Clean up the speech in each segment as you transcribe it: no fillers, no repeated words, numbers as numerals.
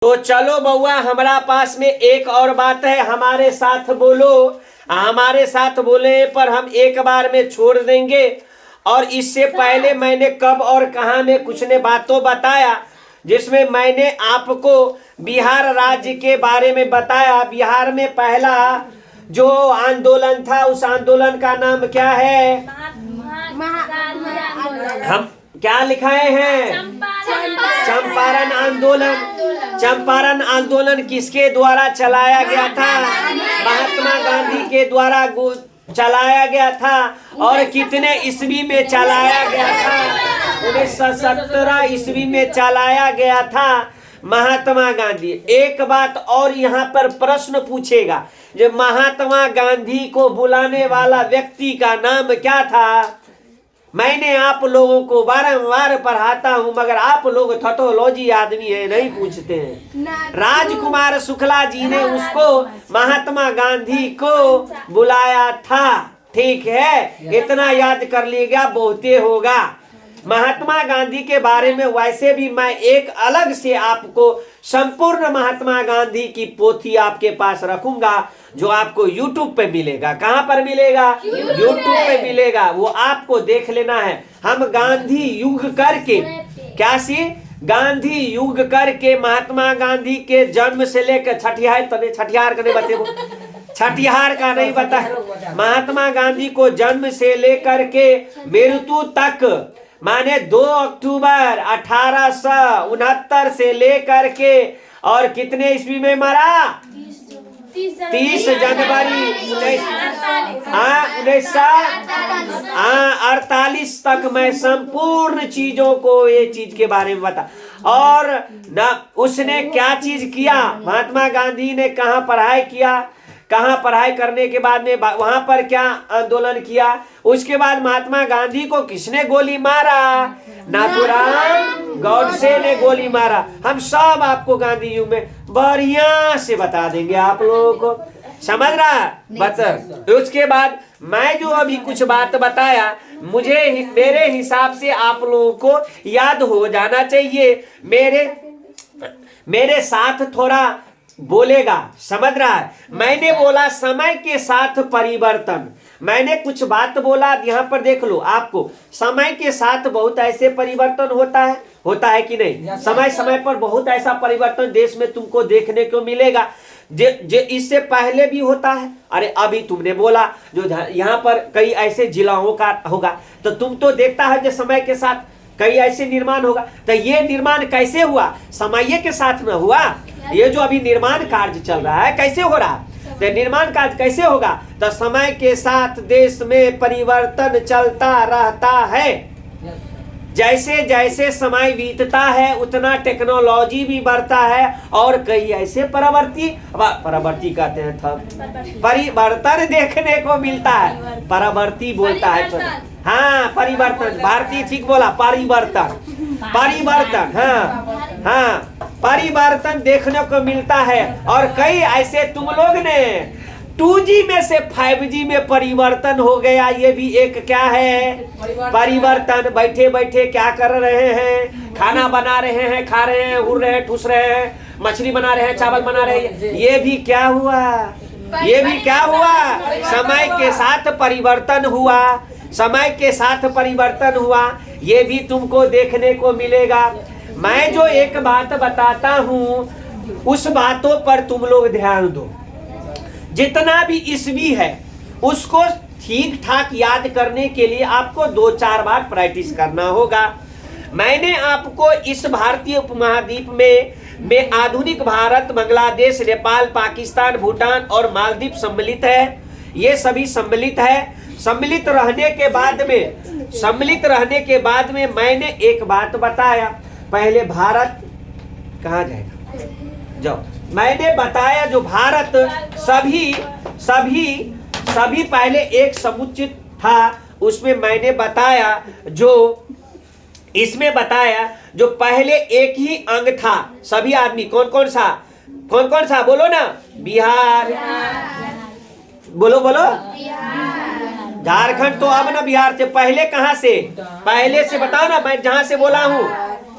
तो चलो बउआ, हमारा पास में एक और बात है, हमारे साथ बोलो। हमारे साथ बोले पर हम एक बार में छोड़ देंगे। और इससे पहले मैंने कब और कहां में कुछ ने बातों बताया, जिसमें मैंने आपको बिहार राज्य के बारे में बताया। बिहार में पहला जो आंदोलन था, उस आंदोलन का नाम क्या है? हम क्या लिखाए हैं? चंपारण आंदोलन। चंपारण आंदोलन किसके द्वारा चलाया गया था? महात्मा गांधी के द्वारा चलाया गया था। और कितने ईस्वी में चलाया गया था? 1917 ईस्वी में चलाया गया था महात्मा गांधी। एक बात और यहाँ पर प्रश्न पूछेगा, जो महात्मा गांधी को बुलाने वाला व्यक्ति का नाम क्या था? मैंने आप लोगों को बारंबार पढ़ाता हूं, मगर आप लोग थोटोलॉजी आदमी है, नहीं पूछते हैं। राजकुमार शुक्ला जी ने उसको महात्मा गांधी को बुलाया था। ठीक है, इतना याद कर लीजिएगा, बहुते होगा। महात्मा गांधी के बारे में वैसे भी मैं एक अलग से आपको संपूर्ण महात्मा गांधी की पोथी आपके पास रखूंगा, जो आपको YouTube पे मिलेगा। कहां पर मिलेगा? YouTube पे मिलेगा। वो आपको देख लेना है। हम गांधी युग करके, क्या सी गांधी युग करके महात्मा गांधी के जन्म से लेकर छठिहार का नहीं बतेबो, छठिहार का नहीं बता, महात्मा गांधी को जन्म से लेकर के मृत्यु तक, माने 2 अक्टूबर 1869 से लेकर के और कितने ईस्वी में मरा? 30 जनवरी 1948 तक मैं संपूर्ण चीजों को, ये चीज के बारे में बता। और न उसने क्या चीज किया? महात्मा गांधी ने कहाँ पढ़ाई किया, कहाँ पढ़ाई करने के बाद में वहां पर क्या आंदोलन किया, उसके बाद महात्मा गांधी को किसने गोली मारा? नाथूराम गॉडसे ने गोली मारा। हम सब आपको गांधी युग में बढ़िया से बता देंगे, आप लोगों को समझ रहा बता। उसके बाद मैं जो अभी कुछ बात बताया, मेरे हिसाब से आप लोगों को याद हो जाना चाहिए। मेरे साथ थोड़ा बोलेगा, समझ रहा है? मैंने बोला समय के साथ परिवर्तन, मैंने कुछ बात बोला, यहाँ पर देख लो। आपको समय के साथ बहुत ऐसे परिवर्तन होता है कि नहीं? समय समय पर बहुत ऐसा परिवर्तन देश में तुमको देखने को मिलेगा, जो इससे पहले भी होता है। अरे अभी तुमने बोला जो यहाँ पर कई ऐसे जिलाओं का होगा, तो तुम तो देखता है जो समय के साथ कई ऐसे निर्माण होगा। तो ये निर्माण कैसे हुआ? समय के साथ न हुआ। ये जो अभी निर्माण कार्य चल रहा है, कैसे हो रहा? तो निर्माण कार्य कैसे होगा? तो समय के साथ देश में परिवर्तन चलता रहता है। जैसे जैसे समय बीतता है उतना टेक्नोलॉजी भी बढ़ता है, और कई ऐसे परावर्ती कहते हैं, परिवर्तन देखने को मिलता है। परावर्ती बोलता है तो हाँ, परिवर्तन, भारतीय ठीक बोला, परिवर्तन। हाँ, परिवर्तन देखने को मिलता है। और कई ऐसे तुम लोग ने 2G में से 5G में परिवर्तन हो गया, ये भी एक क्या है? परिवर्तन। बैठे बैठे क्या कर रहे हैं? खाना बना रहे हैं, खा रहे हैं, उड़ रहे हैं, ठूस रहे हैं, मछली बना रहे हैं, चावल बना रहे हैं। ये भी क्या हुआ? ये भी क्या हुआ? समय के साथ परिवर्तन हुआ। समय के साथ परिवर्तन हुआ, ये भी तुमको देखने को मिलेगा। मैं जो एक बात बताता हूँ, उस बातों पर तुम लोग ध्यान दो। जितना भी ईस्वी है उसको ठीक ठाक याद करने के लिए आपको 2-4 बार प्रैक्टिस करना होगा। मैंने आपको इस भारतीय उपमहाद्वीप में आधुनिक भारत, बांग्लादेश, नेपाल, पाकिस्तान, भूटान और मालदीव सम्मिलित है। ये सभी सम्मिलित है। सम्मिलित रहने के बाद में मैंने एक बात बताया, पहले भारत कहाँ जाएगा? जाओ। मैंने बताया जो भारत सभी पहले एक समुचित था, उसमें मैंने बताया इसमें बताया जो पहले एक ही अंग था। सभी आदमी कौन कौन सा बोलो ना? बिहार, बोलो झारखंड। तो अब ना बिहार से पहले कहां से? पहले से बताओ ना, मैं जहां से बोला हूं,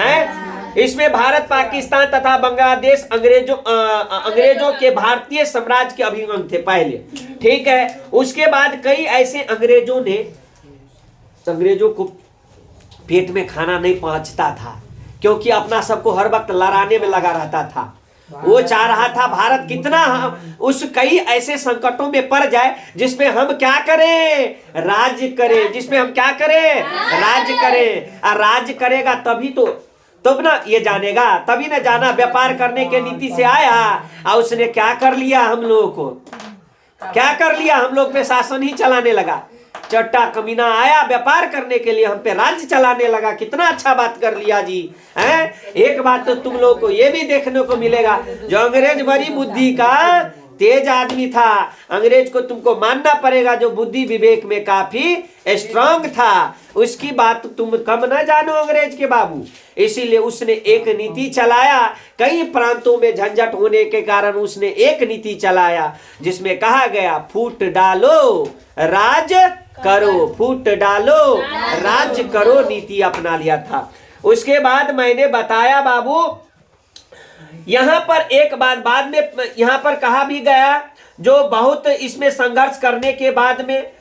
हैं? इसमें भारत, पाकिस्तान तथा बांग्लादेश अंग्रेजों के भारतीय साम्राज्य के अभिगम थे पहले। ठीक है, उसके बाद कई ऐसे अंग्रेजों को पेट में खाना नहीं पहुंचता था, क्योंकि अपना सबको हर वक्त लड़ाने में लगा रहता था। वो चाह रहा था भारत कितना उस कई ऐसे संकटों में पड़ जाए जिसमें हम क्या करें, राज्य करें, जिसमें हम क्या करें, राज्य करें। और राज्य करेगा तभी तो तब ना ये जानेगा, तभी ना जाना। व्यापार करने के नीति से आया और उसने क्या कर लिया, हम लोगों को क्या कर लिया, हम लोग पे शासन ही चलाने लगा। चट्टा कमीना आया व्यापार करने के लिए, हम पे राज्य चलाने लगा। कितना अच्छा बात कर लिया जी हैं। एक बात तो तुम लोग को ये भी देखने को मिलेगा, जो अंग्रेज बड़ी बुद्धि का तेज आदमी था, अंग्रेज को तुमको मानना पड़ेगा, जो बुद्धि विवेक में काफी स्ट्रांग था। उसकी बात तुम कम ना जानो अंग्रेज के बाबू। इसीलिए उसने एक नीति चलाया, कई प्रांतों में झंझट होने के कारण उसने एक नीति चलाया जिसमें कहा गया फूट डालो राज करो, फूट डालो राज करो नीति अपना लिया था। उसके बाद मैंने बताया बाबू, यहाँ पर एक बात बाद में यहाँ पर कहा भी गया, जो बहुत इसमें संघर्ष करने के बाद में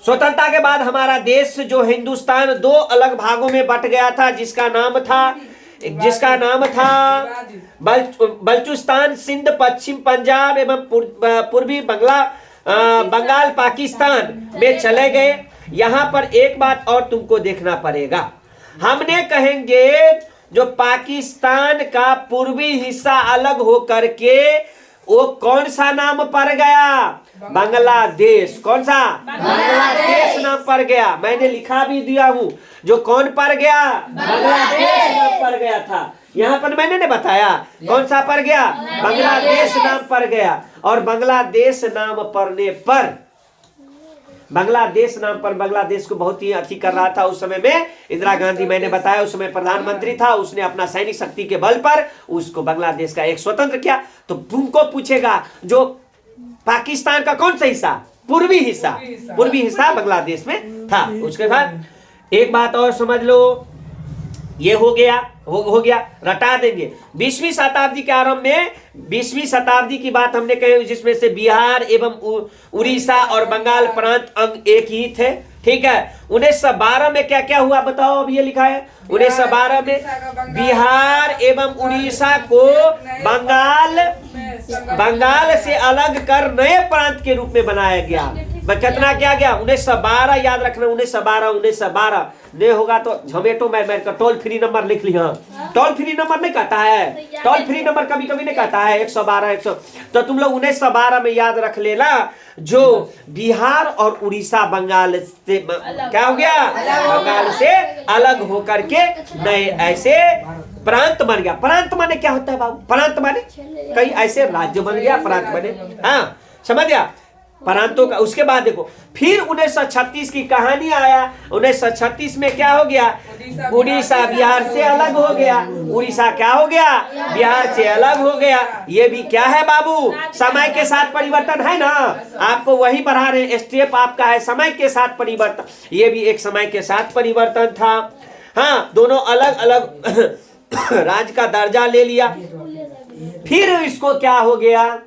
स्वतंत्रता के बाद हमारा देश जो हिंदुस्तान दो अलग भागों में बट गया था, जिसका नाम था बलूचिस्तान, सिंध, पश्चिम पंजाब एवं पूर्वी बंगाल पाकिस्तान में चले गए। यहाँ पर एक बात और तुमको देखना पड़ेगा, हमने कहेंगे जो पाकिस्तान का पूर्वी हिस्सा अलग हो करके वो कौन सा नाम पड़ गया, बांग्लादेश। कौन सा, बांग्लादेश नाम पड़ गया। मैंने लिखा भी दिया हूँ, जो कौन पड़ गया, बांग्लादेश नाम पड़ गया था। यहाँ पर मैंने ने बताया कौन सा पड़ गया, बांग्लादेश नाम पड़ गया। और बांग्लादेश नाम पड़ने पर, बांग्लादेश नाम पर बांग्लादेश को बहुत ही अति कर रहा था उस समय में इंदिरा गांधी। मैंने बताया उस समय प्रधानमंत्री था, उसने अपना सैनिक शक्ति के बल पर उसको बांग्लादेश का एक स्वतंत्र किया। तो तुमको पूछेगा जो पाकिस्तान का कौन सा हिस्सा, पूर्वी हिस्सा बांग्लादेश में था। उसके बाद एक बात और समझ लो, ये हो गया रटा देंगे। 20वीं शताब्दी के आरंभ में, 20वीं शताब्दी की बात हमने कही, जिसमें से बिहार एवं उड़ीसा और बंगाल प्रांत अंग एक ही थे। ठीक है, 1912 में क्या क्या हुआ बताओ, अब ये लिखा है 1912 में बिहार एवं उड़ीसा को बंगाल से अलग कर नए प्रांत के रूप में बनाया गया। कितना क्या गया, 1912 याद रखना, 1912 नहीं होगा तो झमेटो में टोल फ्री नंबर लिख लिया। टोल फ्री नंबर नहीं कहता है, टोल फ्री नंबर कभी कभी नहीं कहता है 112 100। तो तुम लोग 1912 में याद रख लेना, जो बिहार और उड़ीसा बंगाल से क्या हो गया, बंगाल से अलग होकर के नए ऐसे प्रांत बन गया। प्रांत माने क्या होता है बाबू, प्रांत माने कई ऐसे राज्य बन गया, प्रांत बने। हाँ समझ गया प्रांतों का। उसके बाद देखो फिर 1936 की कहानी आया। 1936 में क्या हो गया, उड़ीसा बिहार से अलग हो गया। उड़ीसा क्या हो गया, बिहार से अलग हो गया। ये भी क्या है बाबू, समय के साथ परिवर्तन है ना, आपको वही बढ़ा रहे, स्टेप आपका है समय के साथ परिवर्तन। ये भी एक समय के साथ परिवर्तन था। हाँ, दोनों अलग अलग राज्य का दर्जा ले लिया। फिर इसको क्या हो गया,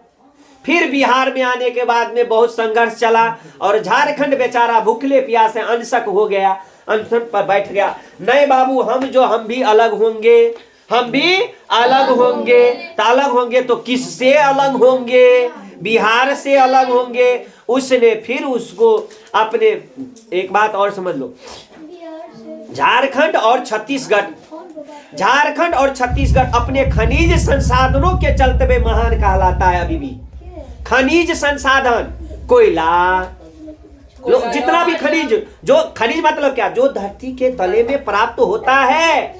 फिर बिहार में आने के बाद में बहुत संघर्ष चला और झारखंड बेचारा भूखले प्यासे अनशक हो गया, अनशन पर बैठ गया। नहीं बाबू, हम भी अलग होंगे, हम भी अलग होंगे। तो अलग होंगे तो किससे अलग होंगे, बिहार से अलग होंगे। उसने फिर उसको अपने, एक बात और समझ लो, झारखंड और छत्तीसगढ़ अपने खनिज संसाधनों के चलते में महान कहलाता है। अभी भी खनिज संसाधन, कोयला, जितना भी खनिज, जो खनिज मतलब क्या, जो धरती के तले में प्राप्त होता है,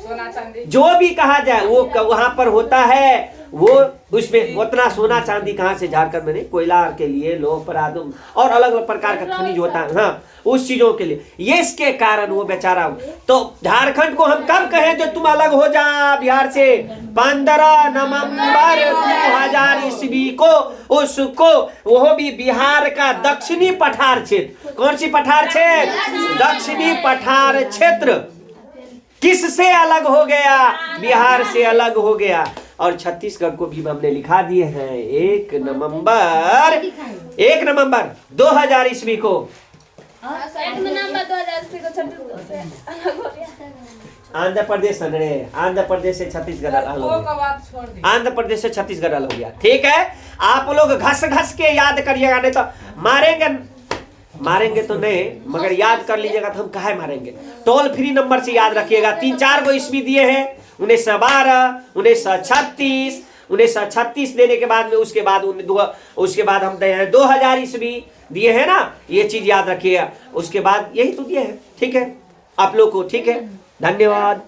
जो भी कहा जाए वो वहां पर होता है। वो उसमें उतना सोना चांदी कहाँ से, झारखंड में नहीं, कोयला के लिए लोह परादुम और अलग अलग प्रकार का खनिज होता है। हाँ, उस चीजों के लिए, ये इसके कारण वो बेचारा। तो झारखंड को हम कब कहें जो तुम अलग हो जा बिहार से, 15 नवंबर 2000 ईस्वी को उसको, वो भी बिहार का दक्षिणी पठार क्षेत्र, कौन सी पठार क्षेत्र, दक्षिणी पठार क्षेत्र, किससे अलग हो गया? बिहार से अलग हो गया। और छत्तीसगढ़ को भी हमने लिखा दिए हैं 1 नवंबर 2000 ईस्वी को। 1 नवंबर 2000 ईस्वी को छत्तीसगढ़ से अलग हो गया। आंध्र प्रदेश आंध्र प्रदेश से छत्तीसगढ़ अलग हो गया। आंध्र प्रदेश से छत्तीसगढ़ अलग हो गया। ठीक है, आप लोग घस घस के याद करिएगा, नहीं तो मारेंगे तो नहीं, मगर याद कर लीजिएगा तो हम काहे मारेंगे। टोल फ्री नंबर से याद रखिएगा। 3-4 गो ईस्वी दिए हैं, 1912, 1936, 1936 देने के बाद में उसके बाद हम दिए हैं 2000 ईस्वी दिए हैं ना, ये चीज याद रखिएगा। उसके बाद यही तो दिए हैं। ठीक है आप लोग को, ठीक है, धन्यवाद।